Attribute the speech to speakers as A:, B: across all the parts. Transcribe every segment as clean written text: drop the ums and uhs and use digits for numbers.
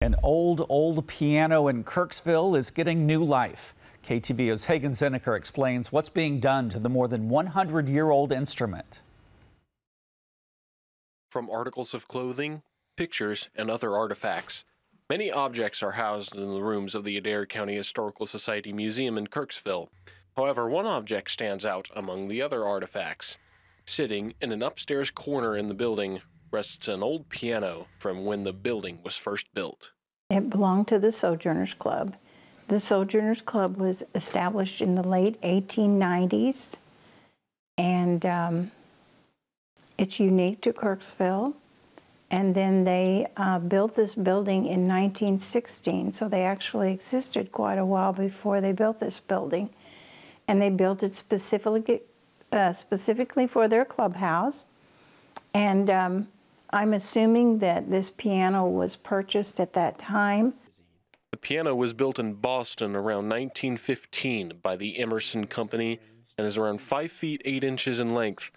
A: An old piano in Kirksville is getting new life. KTVO's Hagen Zinneker explains what's being done to the more than 100-year-old instrument.
B: From articles of clothing, pictures, and other artifacts, many objects are housed in the rooms of the Adair County Historical Society Museum in Kirksville. However, one object stands out among the other artifacts. Sitting in an upstairs corner in the building rests an old piano from when the building was first built.
C: It belonged to the Sojourners Club. The Sojourners Club was established in the late 1890s, and it's unique to Kirksville. And then they built this building in 1916, so they actually existed quite a while before they built this building. And they built it specifically for their clubhouse. And I'm assuming that this piano was purchased at that time.
B: The piano was built in Boston around 1915 by the Emerson Company and is around 5 feet 8 inches in length.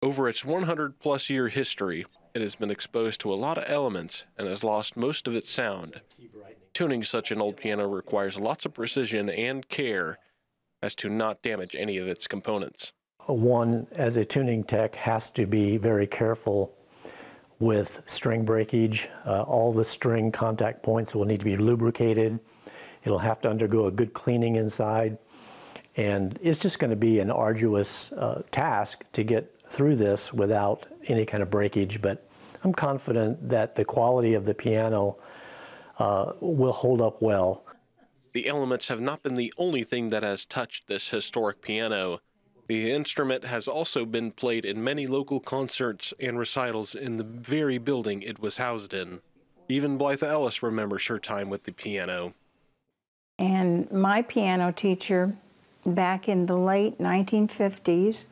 B: Over its 100-plus year history, it has been exposed to a lot of elements and has lost most of its sound. Tuning such an old piano requires lots of precision and care as to not damage any of its components.
D: One, as a tuning tech, has to be very careful with string breakage. All the string contact points will need to be lubricated. It'll have to undergo a good cleaning inside. And it's just going to be an arduous task to get through this without any kind of breakage. But I'm confident that the quality of the piano will hold up well.
B: The elements have not been the only thing that has touched this historic piano. The instrument has also been played in many local concerts and recitals in the very building it was housed in. Even Blythe Ellis remembers her time with the piano.
C: And my piano teacher back in the late 1950s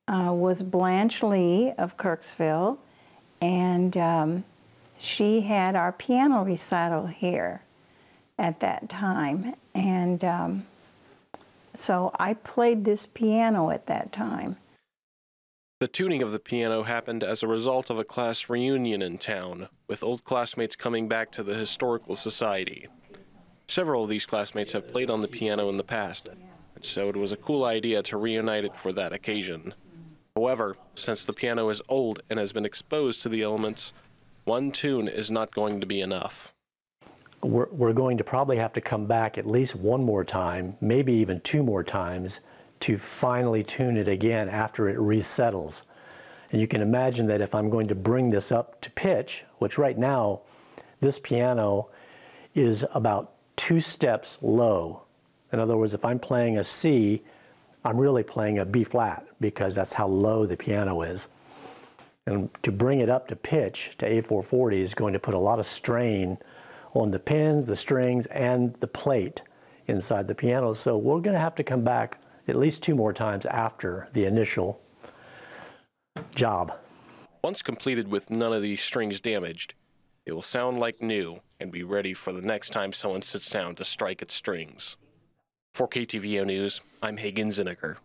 C: was Blanche Lee of Kirksville, and she had our piano recital here at that time. And so I played this piano at that time.
B: The tuning of the piano happened as a result of a class reunion in town, with old classmates coming back to the Historical Society. Several of these classmates have played on the piano in the past, and so it was a cool idea to reunite it for that occasion. However, since the piano is old and has been exposed to the elements, one tune is not going to be enough.
D: We're going to probably have to come back at least one more time, maybe even 2 more times, to finally tune it again after it resettles. And you can imagine that if I'm going to bring this up to pitch, which right now, this piano is about 2 steps low. In other words, if I'm playing a C, I'm really playing a B flat because that's how low the piano is. And to bring it up to pitch to A440 is going to put a lot of strain on the pins, the strings, and the plate inside the piano. So we're going to have to come back at least 2 more times after the initial job.
B: Once completed with none of these strings damaged, it will sound like new and be ready for the next time someone sits down to strike its strings. For KTVO News, I'm Hagen Zinneker.